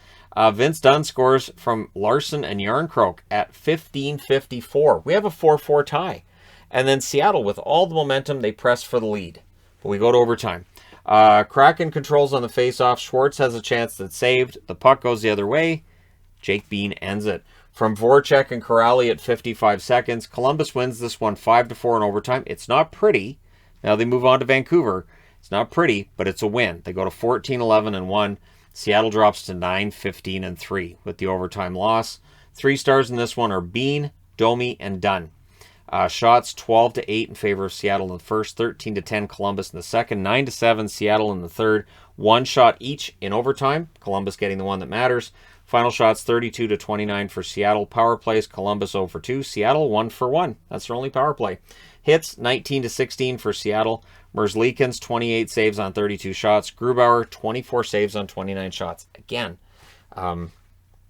Vince Dunn scores from Larson and Yarncroke at 15:54. We have a 4-4 tie. And then Seattle, with all the momentum, they press for the lead. But we go to overtime. Kraken controls on the faceoff. Schwartz has a chance that's saved. The puck goes the other way. Jake Bean ends it. From Voracek and Corrali at 55 seconds, Columbus wins this one 5-4 in overtime. It's not pretty. Now they move on to Vancouver. It's not pretty, but it's a win. They go to 14-11-1. Seattle drops to 9-15-3 with the overtime loss. 3 stars in this one are Bean, Domi, and Dunn. Shots 12-8 in favor of Seattle in the first, 13-10 Columbus in the second, 9-7 Seattle in the third. 1 shot each in overtime. Columbus getting the one that matters. Final shots 32-29 for Seattle. Power plays Columbus 0-2. Seattle 1-1. That's their only power play. Hits 19-16 for Seattle. Merzlikins 28 saves on 32 shots. Grubauer 24 saves on 29 shots. Again,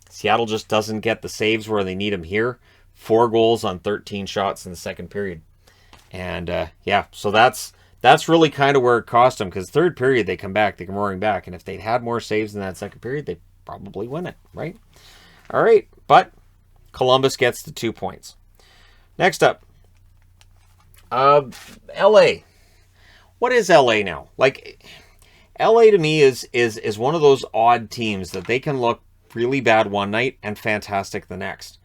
Seattle just doesn't get the saves where they need them here. 4 goals on 13 shots in the second period. And yeah, so that's really kind of where it cost them, because third period they come back, they come roaring back, and if they'd had more saves in that second period, they'd probably win it, right? All right, but Columbus gets the 2 points. Next up, LA. What is LA now? Like, LA to me is one of those odd teams that they can look really bad one night and fantastic the next.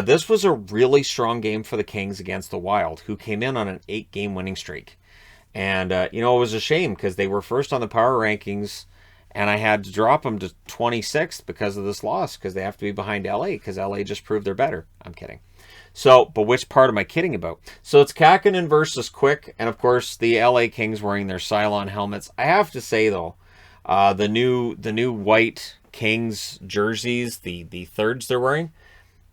This was a really strong game for the Kings against the Wild, who came in on an 8-game winning streak. And, it was a shame because they were first on the power rankings, and I had to drop them to 26th because of this loss, because they have to be behind LA, because LA just proved they're better. I'm kidding. So, but which part am I kidding about? So it's Kakkonen versus Quick, and of course the LA Kings wearing their Cylon helmets. I have to say though, the new white Kings jerseys, the thirds they're wearing,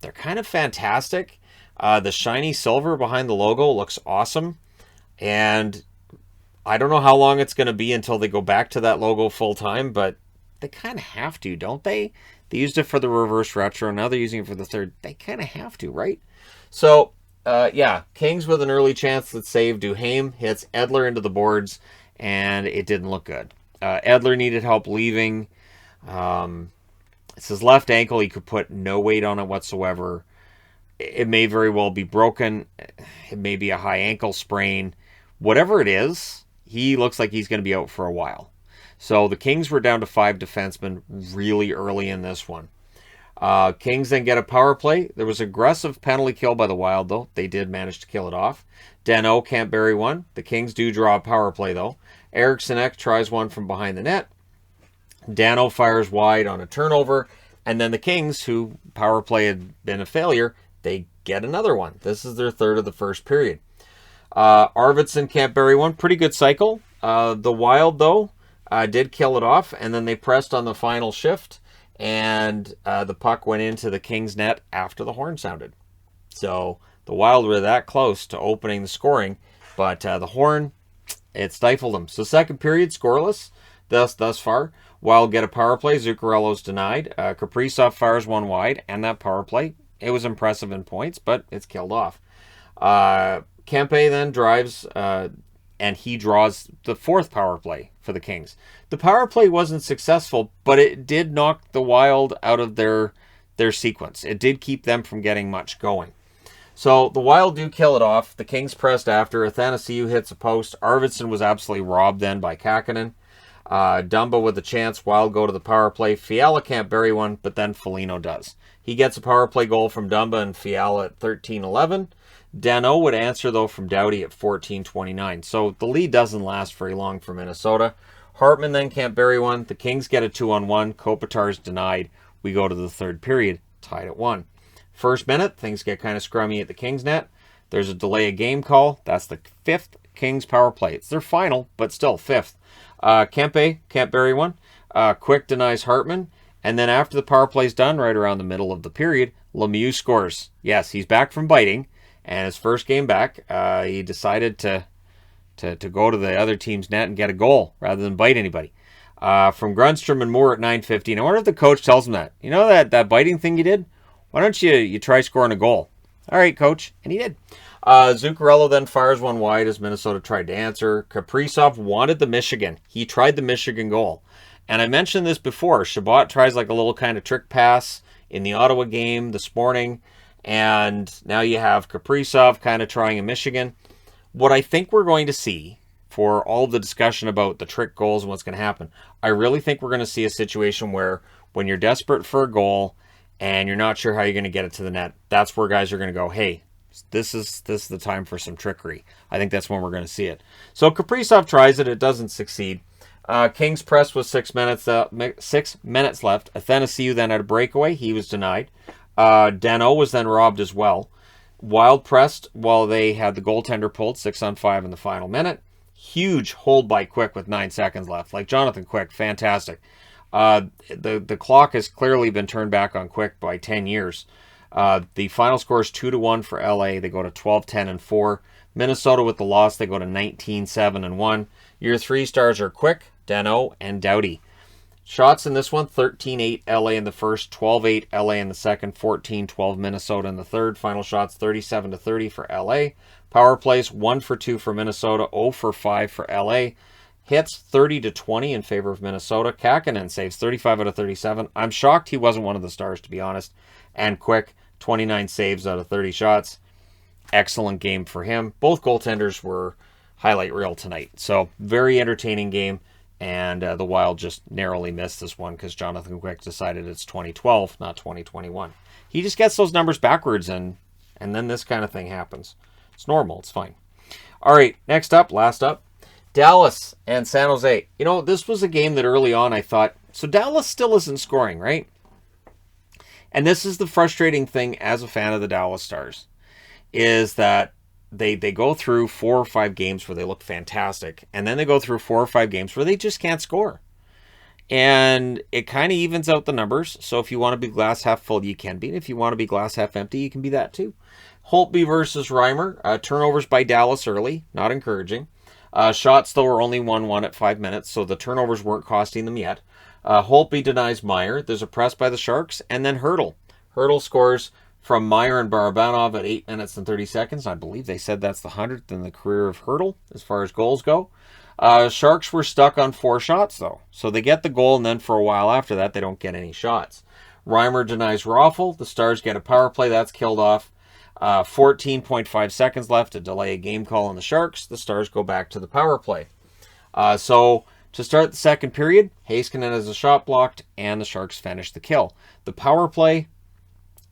they're kind of fantastic. The shiny silver behind the logo looks awesome. And I don't know how long it's going to be until they go back to that logo full time, but they kind of have to, don't they? They used it for the reverse retro. Now they're using it for the third. They kind of have to, right? So, yeah, Kings with an early chance that saved. Duhaime hits Edler into the boards, and it didn't look good. Edler needed help leaving. It's his left ankle. He could put no weight on it whatsoever. It may very well be broken. It may be a high ankle sprain. Whatever it is, he looks like he's going to be out for a while. So the Kings were down to 5 defensemen really early in this one. Kings then get a power play. There was aggressive penalty kill by the Wild, though. They did manage to kill it off. Danault can't bury one. The Kings do draw a power play, though. Eriksson tries one from behind the net. Danault fires wide on a turnover. And then the Kings, who power play had been a failure, they get another one. This is their third of the first period. Arvidsson can't bury one. Pretty good cycle. The Wild, though, did kill it off. And then they pressed on the final shift. And the puck went into the Kings' net after the horn sounded. So the Wild were that close to opening the scoring, but the horn, it stifled them. So second period, scoreless thus far. Wild get a power play. Zuccarello's denied. Kaprizov fires one wide, and that power play, it was impressive in points, but it's killed off. Kempe then drives, and he draws the fourth power play for the Kings. The power play wasn't successful, but it did knock the Wild out of their sequence. It did keep them from getting much going. So the Wild do kill it off. The Kings pressed after. Athanasiou hits a post. Arvidsson was absolutely robbed then by Kakkonen. Dumba with a chance. Wild go to the power play. Fiala can't bury one, but then Foligno does. He gets a power play goal from Dumba and Fiala at 13-11. Danault would answer, though, from Doughty at 14-29. So the lead doesn't last very long for Minnesota. Hartman then can't bury one. The Kings get a 2-on-1. Kopitar's denied. We go to the third period, tied at 1. First minute, things get kind of scrummy at the Kings net. There's a delay of game call. That's the 5th Kings power play. It's their final, but still 5th. Kempe can't bury one. Quick denies Hartman. And then after the power play's done, right around the middle of the period, Lemieux scores. Yes, he's back from biting. And his first game back, he decided to to go to the other team's net and get a goal rather than bite anybody. From Grunstrom and Moore at 9:15. I wonder if the coach tells him that. You know that biting thing you did? Why don't you try scoring a goal? All right, coach. And he did. Zuccarello then fires one wide as Minnesota tried to answer. Kaprizov wanted the Michigan. He tried the Michigan goal. And I mentioned this before. Chabot tries like a little kind of trick pass in the Ottawa game this morning. And now you have Kaprizov kind of trying a Michigan. What I think we're going to see, for all of the discussion about the trick goals and what's going to happen, I really think we're going to see a situation where when you're desperate for a goal and you're not sure how you're going to get it to the net, that's where guys are going to go, hey, this is the time for some trickery. I think that's when we're going to see it. So Kaprizov tries it. It doesn't succeed. King's press was 6 minutes left. Athanasiou then had a breakaway. He was denied. Dano was then robbed as well. Wild pressed while they had the goaltender pulled, 6-on-5 in the final minute. Huge hold by Quick with 9 seconds left. Like Jonathan Quick, fantastic. The clock has clearly been turned back on Quick by 10 years. The final score is 2-1 for LA. They go to 12-10-4. Minnesota with the loss, they go to 19-7-1. Your 3 stars are Quick, Dano, and Doughty. Shots in this one, 13-8 LA in the first, 12-8 LA in the second, 14-12 Minnesota in the third. Final shots, 37-30 for LA. Power plays, 1 for 2 for Minnesota, 0 for 5 for LA. Hits, 30-20 in favor of Minnesota. Kakkonen saves 35 out of 37. I'm shocked he wasn't one of the stars, to be honest. And Quick, 29 saves out of 30 shots. Excellent game for him. Both goaltenders were highlight reel tonight. So, very entertaining game. And the Wild just narrowly missed this one because Jonathan Quick decided it's 2012, not 2021. He just gets those numbers backwards, and then this kind of thing happens. It's normal. It's fine. All right, next up, last up, Dallas and San Jose. You know, this was a game that early on I thought, so Dallas still isn't scoring, right? And this is the frustrating thing as a fan of the Dallas Stars, is that they go through 4 or 5 games where they look fantastic, and then they go through 4 or 5 games where they just can't score. And it kind of evens out the numbers. So if you want to be glass half full, you can be. And if you want to be glass half empty, you can be that too. Holtby versus Reimer. Turnovers by Dallas early. Not encouraging. Shots, though, were only 1-1 at 5 minutes, so the turnovers weren't costing them yet. Holtby denies Meyer. There's a press by the Sharks. And then Hurdle. Hurdle scores from Meyer and Barabanov at 8 minutes and 30 seconds. I believe they said that's the 100th in the career of Hurdle as far as goals go. Sharks were stuck on 4 shots, though. So they get the goal, and then for a while after that, they don't get any shots. Reimer denies Raffle. The Stars get a power play. That's killed off. 14.5 seconds left to delay a game call on the Sharks. The Stars go back to the power play. So to start the second period, Heiskanen has a shot blocked, and the Sharks finish the kill. The power play,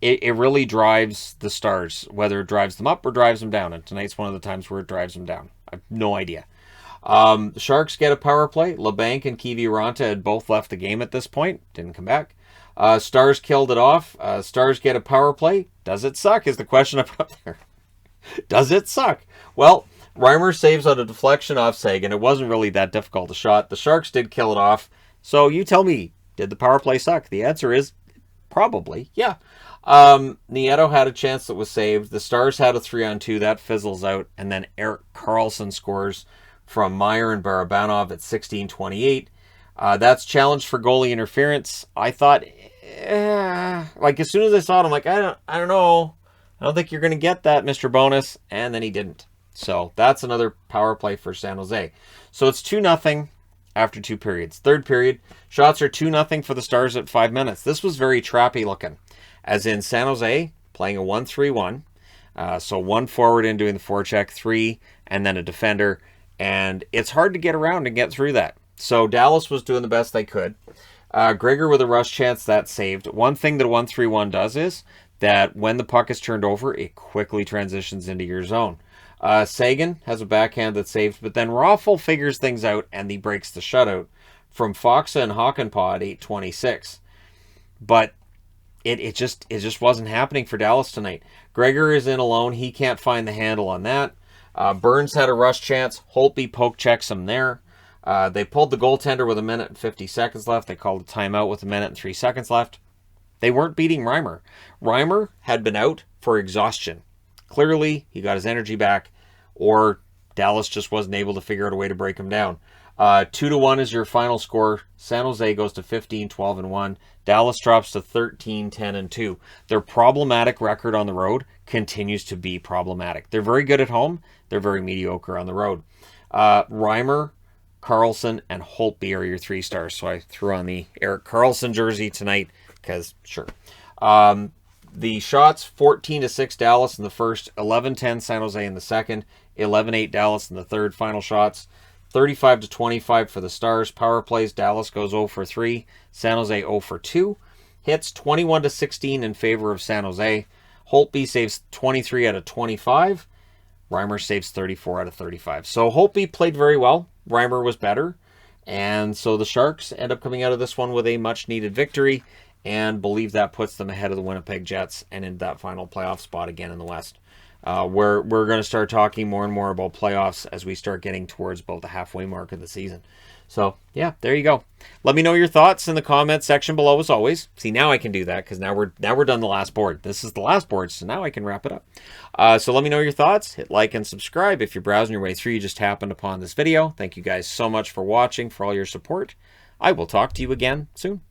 it really drives the Stars, whether it drives them up or drives them down. And tonight's one of the times where it drives them down. I have no idea. The Sharks get a power play. LeBanc and Kiviranta had both left the game at this point. Didn't come back. Stars killed it off. Stars get a power play. Does it suck is the question I put up there. Does it suck? Well, Reimer saves on a deflection off Sagan. It wasn't really that difficult a shot. The Sharks did kill it off. So you tell me, did the power play suck? The answer is probably, yeah. Nieto had a chance that was saved. The Stars had a 3-on-2. That fizzles out. And then Erik Karlsson scores from Meyer and Barabanov at 16:28. That's challenged for goalie interference. I thought, like as soon as I saw it, I'm like, I don't know. I don't think you're going to get that, Mr. Bonus. And then he didn't. So that's another power play for San Jose. So it's 2-0 after 2 periods. Third period, shots are 2-0 for the Stars at 5 minutes. This was very trappy looking, as in San Jose playing a 1-3-1. So 1 forward in doing the forecheck, 3, and then a defender. And it's hard to get around and get through that. So Dallas was doing the best they could. Gregor with a rush chance, that saved. One thing that a 1-3-1 does is that when the puck is turned over, it quickly transitions into your zone. Sagan has a backhand that saved, but then Raffle figures things out and he breaks the shutout from Foxa and Hakanpaa at 8:26. But it just wasn't happening for Dallas tonight. Gregor is in alone. He can't find the handle on that. Burns had a rush chance. Holtby poke checks him there. They pulled the goaltender with 1 minute and 50 seconds left. They called a timeout with 1 minute and 3 seconds left. They weren't beating Reimer. Reimer had been out for exhaustion. Clearly, he got his energy back, or Dallas just wasn't able to figure out a way to break them down. 2-1 is your final score. San Jose goes to 15-12-1. Dallas drops to 13-10-2. Their problematic record on the road continues to be problematic. They're very good at home. They're very mediocre on the road. Reimer, Carlson, and Holtby are your 3 stars. So I threw on the Erik Karlsson jersey tonight because, sure. The shots, 14-6 Dallas in the first, 11-10 San Jose in the second, 11-8 Dallas in the third. Final shots, 35-25 for the Stars. Power plays, Dallas goes 0 for 3. San Jose 0 for 2. Hits, 21-16 in favor of San Jose. Holtby saves 23 out of 25. Reimer saves 34 out of 35. So Holtby played very well. Reimer was better. And so the Sharks end up coming out of this one with a much-needed victory, and believe that puts them ahead of the Winnipeg Jets and in that final playoff spot again in the West. We're going to start talking more and more about playoffs as we start getting towards about the halfway mark of the season. So, yeah, there you go. Let me know your thoughts in the comments section below, as always. See, now I can do that because now we're done the last board. This is the last board, so now I can wrap it up. So let me know your thoughts. Hit like and subscribe. If you're browsing your way through, you just happened upon this video. Thank you guys so much for watching, for all your support. I will talk to you again soon.